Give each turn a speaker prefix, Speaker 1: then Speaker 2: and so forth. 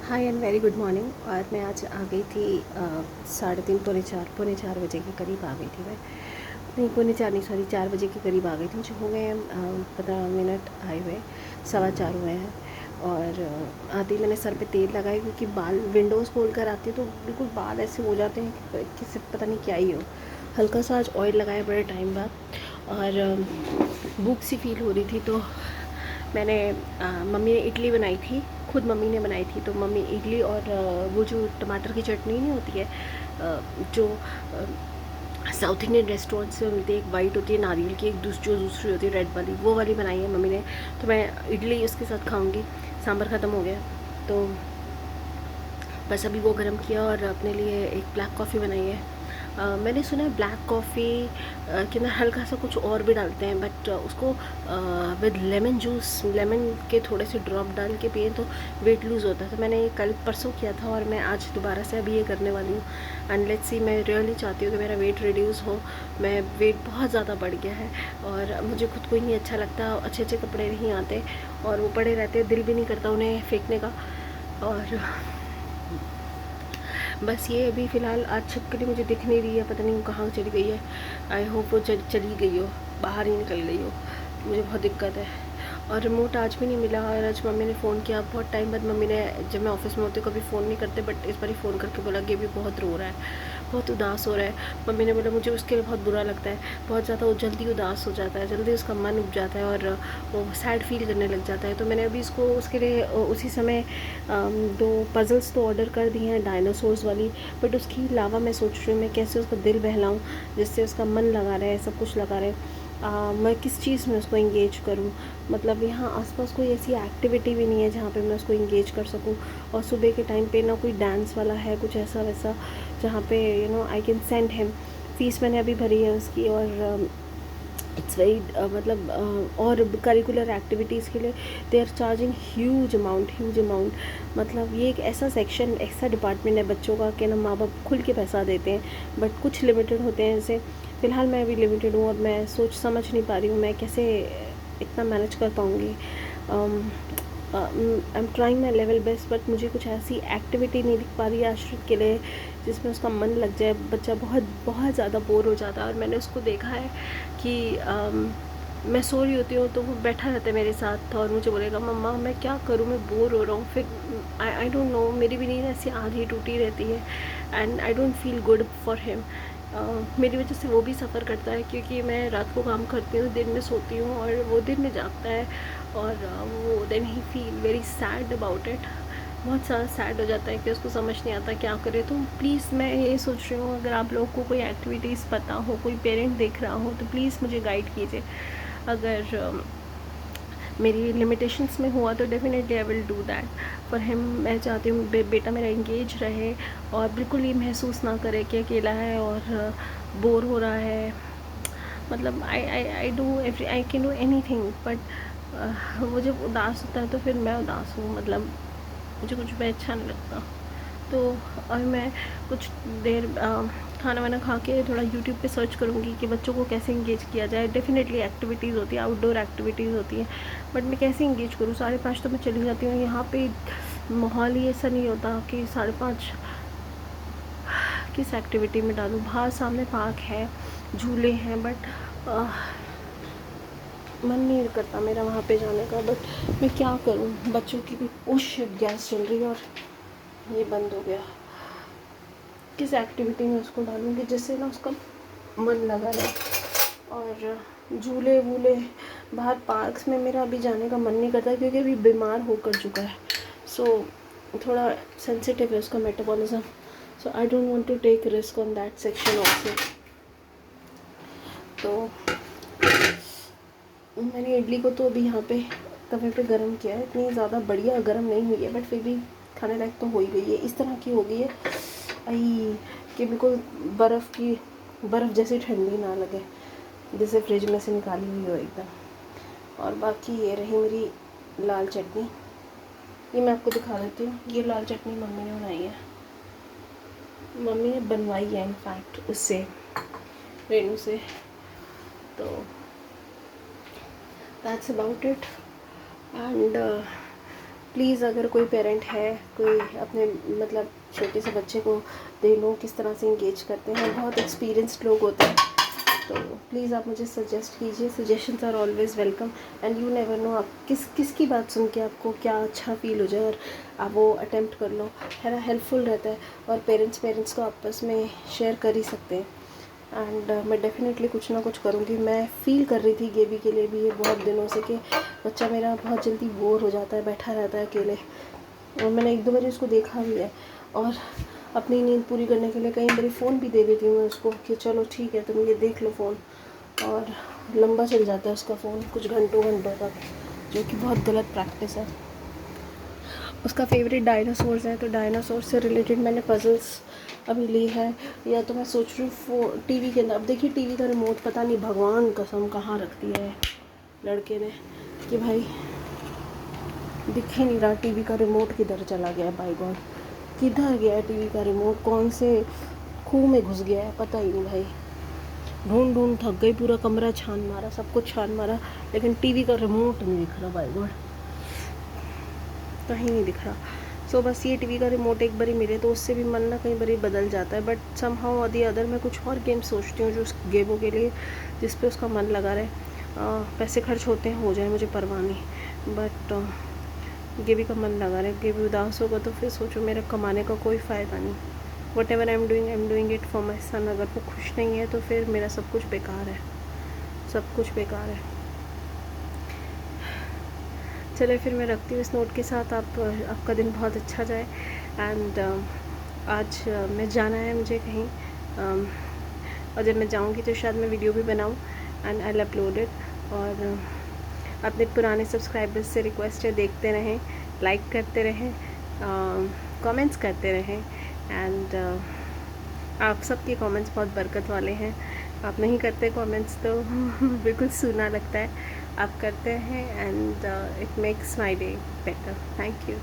Speaker 1: Hi and very good morning. और मैं आज आ गई थी 3:30 पौने चार बजे के करीब आ गई थी मैं। नहीं, पौने चार नहीं, सॉरी, 4 बजे के करीब आ गई थी। मुझे हो गए हैं 15 मिनट आए हुए, 4:15 हुए हैं। और आते ही मैंने सर पे तेल लगाया क्योंकि बाल विंडोज़ खोल कर आती है तो बिल्कुल बाल ऐसे हो जाते हैं कि किसी पता नहीं क्या ही हो। हल्का सा आज ऑयल लगाया बड़े टाइम बाद। और भूख सी फील हो रही थी तो मैंने मम्मी ने इडली बनाई थी, खुद मम्मी ने बनाई थी। तो मम्मी इडली और वो जो टमाटर की चटनी नहीं होती है, जो साउथ इंडियन रेस्टोरेंट से मिलती है, एक वाइट होती है नारियल की, एक जो दूसरी होती है रेड वाली, वो वाली बनाई है मम्मी ने। तो मैं इडली उसके साथ खाऊंगी। सांभर ख़त्म हो गया तो बस अभी वो गर्म किया और अपने लिए एक ब्लैक कॉफ़ी बनाई है। मैंने सुना है ब्लैक कॉफ़ी के अंदर हल्का सा कुछ और भी डालते हैं, बट उसको विद लेमन जूस, लेमन के थोड़े से ड्रॉप डाल के पिए तो वेट लूज़ होता है। तो मैंने ये कल परसों किया था और मैं आज दोबारा से अभी ये करने वाली हूँ। एंड लेट्स सी, मैं रियली चाहती हूँ कि मेरा वेट रिड्यूस हो। मैं वेट बहुत ज़्यादा बढ़ गया है और मुझे खुद को ही नहीं अच्छा लगता, अच्छे अच्छे कपड़े नहीं आते और वो पड़े रहते हैं, दिल भी नहीं करता उन्हें फेंकने का। और बस ये अभी फ़िलहाल आज छिपकली मुझे दिख नहीं रही है, पता नहीं वो कहाँ चली गई है। आई होप वो चली गई हो, बाहर ही निकल गई हो। मुझे बहुत दिक्कत है। और रिमोट आज भी नहीं मिला। और आज मम्मी ने फ़ोन किया बहुत टाइम बाद। मम्मी ने, जब मैं ऑफिस में होती हूँ कभी फ़ोन नहीं करते, बट इस बार ही फ़ोन करके बोला कि अभी बहुत रो रहा है, बहुत उदास हो रहा है। मम्मी ने बोला मुझे उसके लिए बहुत बुरा लगता है, बहुत ज़्यादा वो जल्दी उदास हो जाता है, जल्दी उसका मन उब जाता है और वो सैड फील करने लग जाता है। तो मैंने अभी इसको उसके लिए उसी समय 2 पज़ल्स तो ऑर्डर कर दी हैं, डायनासोर्स वाली। बट उसके अलावा मैं सोच रही हूँ मैं कैसे उसका दिल बहलाऊँ जिससे उसका मन लगा रहे, सब कुछ लगा रहे। मैं किस चीज़ में उसको इंगेज करूँ। मतलब यहाँ आसपास कोई ऐसी एक्टिविटी भी नहीं है जहाँ पे मैं उसको इंगेज कर सकूँ। और सुबह के टाइम पे ना कोई डांस वाला है, कुछ ऐसा वैसा जहाँ पे I can send him. Fees मैंने अभी भरी है उसकी। और इट्स वेरी मतलब और करिकुलर एक्टिविटीज़ के लिए they are charging huge amount, huge amount. मतलब ये एक ऐसा सेक्शन, ऐसा डिपार्टमेंट है बच्चों का कि ना माँ बाप खुल के पैसा देते हैं, बट कुछ लिमिटेड होते हैं। जैसे फ़िलहाल मैं अभी लिमिटेड हूँ और मैं सोच समझ नहीं पा रही हूँ मैं कैसे इतना मैनेज कर पाऊँगी। I am trying my level best, but मुझे कुछ ऐसी एक्टिविटी नहीं दिख पा रही है आश्रित के लिए जिसमें उसका मन लग जाए। बच्चा बहुत बहुत ज़्यादा बोर हो जाता है और मैंने उसको देखा है कि मैं सो रही होती हूँ तो वो बैठा रहता है मेरे साथ और मुझे बोलेगा मम्मा मैं क्या करूँ, मैं बोर हो रहा हूँ। फिर आई डोंट नो, मेरी भी नींद ऐसी आधी टूटी रहती है and I don't feel good for him. मेरी वजह से वो भी सफ़र करता है क्योंकि मैं रात को काम करती हूँ, दिन में सोती हूँ और वो दिन में जागता है। और वो then he feel very sad about it. बहुत ज़्यादा सैड हो जाता है कि उसको समझ नहीं आता क्या करे। तो प्लीज़ मैं ये सोच रही हूँ अगर आप लोगों को कोई एक्टिविटीज़ पता हो, कोई पेरेंट देख रहा हो तो प्लीज़ मुझे गाइड कीजिए। अगर मेरी लिमिटेशंस में हुआ तो definitely I will do that for him. मैं चाहती हूँ बेटा मेरा इंगेज रहे और बिल्कुल ये महसूस ना करे कि अकेला है और बोर हो रहा है। मतलब I do every, I can do anything, but वो जब उदास होता है तो फिर मैं उदास हूँ। मतलब मुझे कुछ भी अच्छा नहीं लगता। तो और मैं कुछ देर खाना वाना खा के थोड़ा यूट्यूब पे सर्च करूँगी कि बच्चों को कैसे इंगेज किया जाए। डेफ़िनेटली एक्टिविटीज़ होती है, आउटडोर एक्टिविटीज़ होती हैं, बट मैं कैसे इंगेज करूँ। 5:30 तो मैं चली जाती हूँ। यहाँ पे माहौल ही ऐसा नहीं होता कि 5:30 किस एक्टिविटी में डालूँ। बाहर सामने पार्क है, झूले हैं, बट मन नहीं करता मेरा वहाँ पे जाने का। बट मैं क्या करूँ, बच्चों की भी गैस चल रही है और ये बंद हो गया। किस एक्टिविटी में उसको डालूँगी जिससे ना उसका मन लगा रहे। और झूले वूले बाहर पार्क्स में मेरा अभी जाने का मन नहीं करता क्योंकि अभी बीमार होकर चुका है। सो थोड़ा सेंसिटिव है उसका metabolism. So I don't want to take risk on that section also. तो मैंने इडली को तो अभी यहाँ पे तवे पे गरम किया है। इतनी ज़्यादा बढ़िया गरम नहीं हुई है बट फिर भी खाने लायक तो हो ही गई है। इस तरह की हो गई है आई कि बिल्कुल बर्फ़ जैसी ठंडी ना लगे, जैसे फ्रिज में से निकाली हुई हो एकदम। और बाकी ये रही मेरी लाल चटनी, ये मैं आपको दिखा देती हूँ। ये लाल चटनी मम्मी ने बनाई है, मम्मी ने बनवाई है इनफैक्ट उससे, रेनू से। तो that's about it. And please अगर कोई पेरेंट है, कोई अपने मतलब छोटे से बच्चे को दे लो किस तरह से इंगेज करते हैं, बहुत एक्सपीरियंस्ड लोग होते हैं, तो प्लीज़ आप मुझे सजेस्ट कीजिए। Suggestions are always welcome and you never know आप किसकी बात सुन के आपको क्या अच्छा फील हो जाए और आप वो अटेम्प्ट कर लो, है ना। हेल्पफुल रहता है और पेरेंट्स को आपस में शेयर कर ही सकते हैं। एंड मैं डेफिनेटली कुछ ना कुछ करूँगी। मैं फ़ील कर रही थी गेबी के लिए भी ये बहुत दिनों से कि बच्चा मेरा बहुत जल्दी बोर हो जाता है, बैठा रहता है अकेले, और मैंने एक दो बार उसको देखा भी है। और अपनी नींद पूरी करने के लिए कई बार फ़ोन भी दे देती हूँ मैं उसको कि चलो ठीक है तुम ये देख लो फ़ोन, और लंबा चल जाता है उसका फ़ोन कुछ घंटों तक, जो कि बहुत गलत प्रैक्टिस है। उसका फेवरेट डायनासोर्स है, तो डायनासोर से रिलेटेड मैंने पजल्स अभी ली है। या तो मैं सोच रही हूँ टीवी के अंदर, अब देखिए टीवी का रिमोट पता नहीं भगवान कसम कहाँ रख दिया है लड़के ने, कि भाई दिख ही नहीं रहा टीवी का रिमोट किधर चला गया है, बाय गॉड किधर गया है टीवी का रिमोट, कौन से खूह में घुस गया है पता ही नहीं भाई। ढूंढ थक गई, पूरा कमरा छान मारा, सब कुछ छान मारा, लेकिन टीवी का रिमोट नहीं दिख रहा, बाय गॉड कहीं नहीं दिख रहा। सो बस ये टीवी का रिमोट एक बारी मिले तो उससे भी मन ना कई बारी बदल जाता है, बट समहाउ और दी अदर मैं कुछ और गेम सोचती हूँ जो उस गेमों के लिए जिस पे उसका मन लगा रहे। पैसे खर्च होते हैं, हो जाए, मुझे परवाह नहीं, बट गेबी का मन लगा रहे। गेबी उदास होगा तो फिर सोचो मेरा कमाने का कोई फ़ायदा नहीं। Whatever I am doing it for my son. अगर वो खुश नहीं है तो फिर मेरा सब कुछ बेकार है, सब कुछ बेकार है। चलिए फिर मैं रखती हूँ इस नोट के साथ। आपका दिन बहुत अच्छा जाए। एंड आज मैं जाना है मुझे कहीं, और जब मैं जाऊँगी तो शायद मैं वीडियो भी बनाऊँ and I will upload it. और अपने पुराने सब्सक्राइबर्स से रिक्वेस्ट है, देखते रहें, लाइक करते रहें, कमेंट्स करते रहें। एंड आप सबके कमेंट्स बहुत बरकत वाले हैं। आप नहीं करते कमेंट्स तो बिल्कुल सूना लगता है, आप करते हैं and it makes my day better. Thank you.